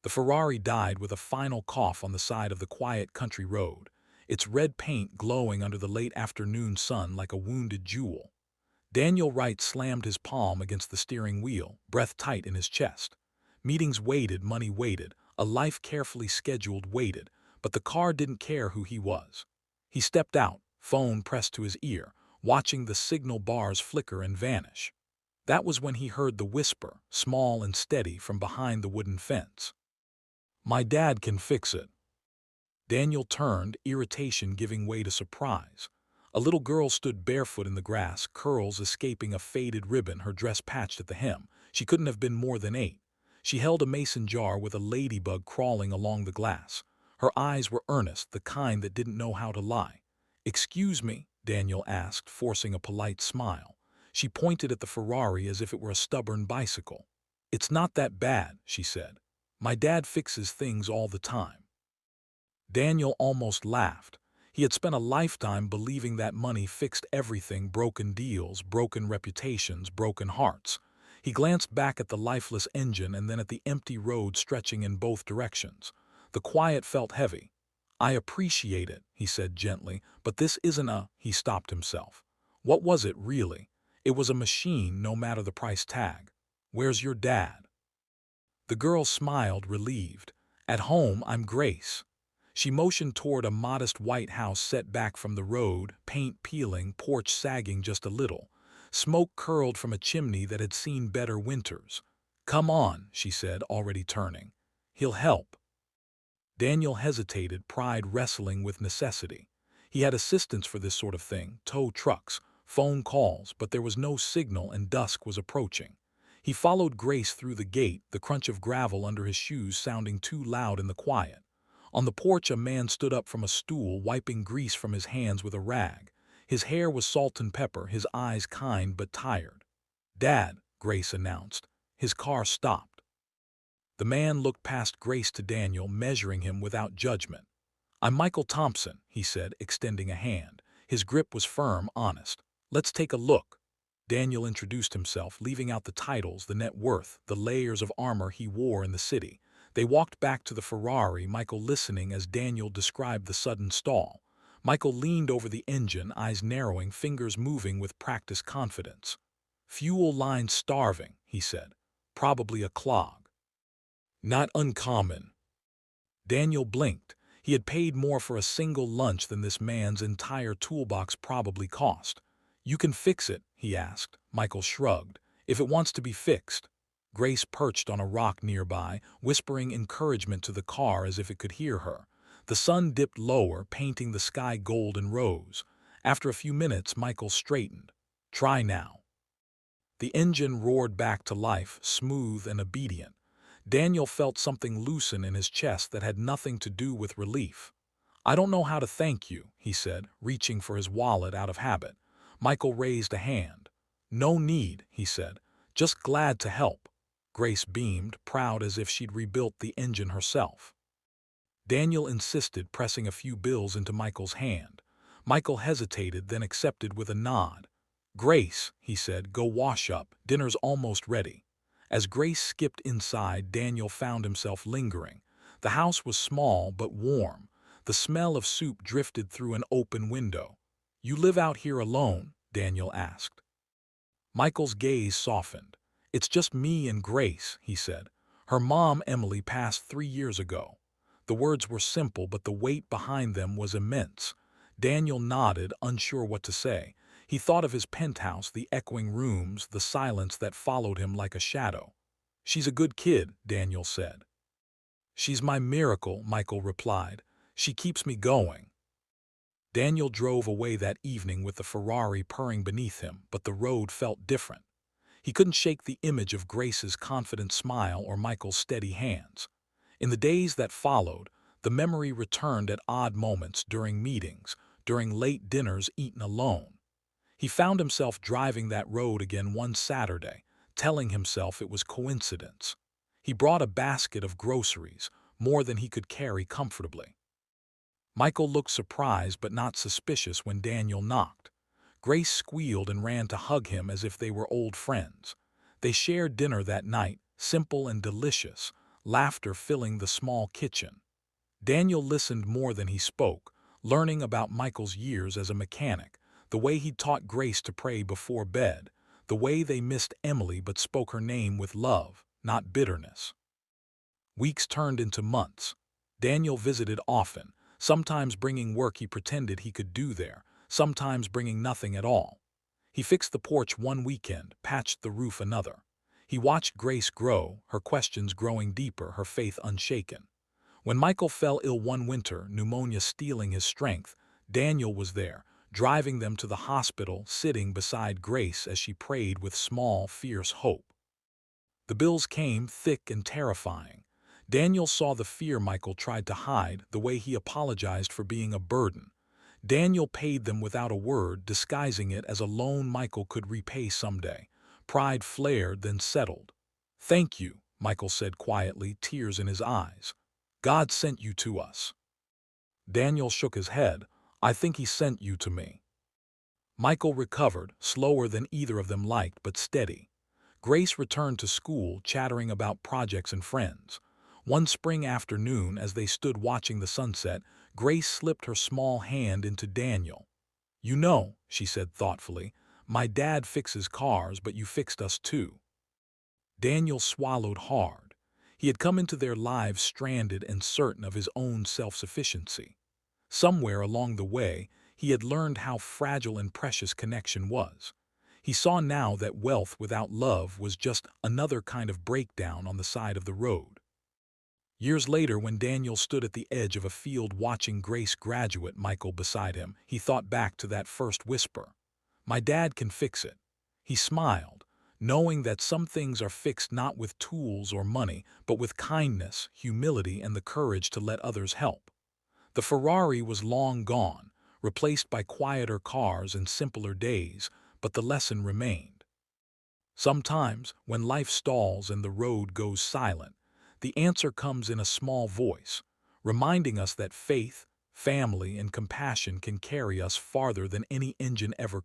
The Ferrari died with a final cough on the side of the quiet country road, its red paint glowing under the late afternoon sun like a wounded jewel. Daniel Wright slammed his palm against the steering wheel, breath tight in his chest. Meetings waited, money waited, a life carefully scheduled waited, but the car didn't care who he was. He stepped out, phone pressed to his ear, watching the signal bars flicker and vanish. That was when he heard the whisper, small and steady, from behind the wooden fence. "My dad can fix it." Daniel turned, irritation giving way to surprise. A little girl stood barefoot in the grass, curls escaping a faded ribbon, her dress patched at the hem. She couldn't have been more than 8. She held a mason jar with a ladybug crawling along the glass. Her eyes were earnest, the kind that didn't know how to lie. "Excuse me," Daniel asked, forcing a polite smile. She pointed at the Ferrari as if it were a stubborn bicycle. "It's not that bad," she said. "My dad fixes things all the time." Daniel almost laughed. He had spent a lifetime believing that money fixed everything: broken deals, broken reputations, broken hearts. He glanced back at the lifeless engine and then at the empty road stretching in both directions. The quiet felt heavy. "I appreciate it," he said gently, "but this isn't a—" He stopped himself. What was it, really? It was a machine, no matter the price tag. "Where's your dad?" The girl smiled, relieved. "At home, I'm Grace." She motioned toward a modest white house set back from the road, paint peeling, porch sagging just a little. Smoke curled from a chimney that had seen better winters. "Come on," she said, already turning. "He'll help." Daniel hesitated, pride wrestling with necessity. He had assistants for this sort of thing, tow trucks, phone calls, but there was no signal and dusk was approaching. He followed Grace through the gate, the crunch of gravel under his shoes sounding too loud in the quiet. On the porch, a man stood up from a stool, wiping grease from his hands with a rag. His hair was salt and pepper, his eyes kind but tired. "Dad," Grace announced. His car stopped. The man looked past Grace to Daniel, measuring him without judgment. "I'm Michael Thompson," he said, extending a hand. His grip was firm, honest. "Let's take a look." Daniel introduced himself, leaving out the titles, the net worth, the layers of armor he wore in the city. They walked back to the Ferrari, Michael listening as Daniel described the sudden stall. Michael leaned over the engine, eyes narrowing, fingers moving with practiced confidence. "Fuel line starving," he said. "Probably a clog." "Not uncommon." Daniel blinked. He had paid more for a single lunch than this man's entire toolbox probably cost. "You can fix it?" he asked. Michael shrugged. "If it wants to be fixed." Grace perched on a rock nearby, whispering encouragement to the car as if it could hear her. The sun dipped lower, painting the sky gold and rose. After a few minutes, Michael straightened. "Try now." The engine roared back to life, smooth and obedient. Daniel felt something loosen in his chest that had nothing to do with relief. "I don't know how to thank you," he said, reaching for his wallet out of habit. Michael raised a hand. "No need," he said. "Just glad to help." Grace beamed, proud as if she'd rebuilt the engine herself. Daniel insisted, pressing a few bills into Michael's hand. Michael hesitated, then accepted with a nod. "Grace," he said, "go wash up. Dinner's almost ready." As Grace skipped inside, Daniel found himself lingering. The house was small but warm. The smell of soup drifted through an open window. "You live out here alone?" Daniel asked. Michael's gaze softened. "It's just me and Grace," he said. "Her mom, Emily, passed 3 years ago." The words were simple, but the weight behind them was immense. Daniel nodded, unsure what to say. He thought of his penthouse, the echoing rooms, the silence that followed him like a shadow. "She's a good kid," Daniel said. "She's my miracle," Michael replied. "She keeps me going." Daniel drove away that evening with the Ferrari purring beneath him, but the road felt different. He couldn't shake the image of Grace's confident smile or Michael's steady hands. In the days that followed, the memory returned at odd moments, during meetings, during late dinners eaten alone. He found himself driving that road again one Saturday, telling himself it was coincidence. He brought a basket of groceries, more than he could carry comfortably. Michael looked surprised but not suspicious when Daniel knocked. Grace squealed and ran to hug him as if they were old friends. They shared dinner that night, simple and delicious, laughter filling the small kitchen. Daniel listened more than he spoke, learning about Michael's years as a mechanic, the way he'd taught Grace to pray before bed, the way they missed Emily but spoke her name with love, not bitterness. Weeks turned into months. Daniel visited often, sometimes bringing work he pretended he could do there, sometimes bringing nothing at all. He fixed the porch one weekend, patched the roof another. He watched Grace grow, her questions growing deeper, her faith unshaken. When Michael fell ill one winter, pneumonia stealing his strength, Daniel was there, driving them to the hospital, sitting beside Grace as she prayed with small, fierce hope. The bills came, thick and terrifying. Daniel saw the fear Michael tried to hide, the way he apologized for being a burden. Daniel paid them without a word, disguising it as a loan Michael could repay someday. Pride flared, then settled. "Thank you," Michael said quietly, tears in his eyes. "God sent you to us." Daniel shook his head. "I think he sent you to me." Michael recovered, slower than either of them liked, but steady. Grace returned to school, chattering about projects and friends. One spring afternoon, as they stood watching the sunset, Grace slipped her small hand into Daniel. "You know," she said thoughtfully, "my dad fixes cars, but you fixed us too." Daniel swallowed hard. He had come into their lives stranded and certain of his own self-sufficiency. Somewhere along the way, he had learned how fragile and precious connection was. He saw now that wealth without love was just another kind of breakdown on the side of the road. Years later, when Daniel stood at the edge of a field watching Grace graduate, Michael beside him, he thought back to that first whisper. "My dad can fix it." He smiled, knowing that some things are fixed not with tools or money, but with kindness, humility, and the courage to let others help. The Ferrari was long gone, replaced by quieter cars and simpler days, but the lesson remained. Sometimes, when life stalls and the road goes silent, the answer comes in a small voice, reminding us that faith, family, and compassion can carry us farther than any engine ever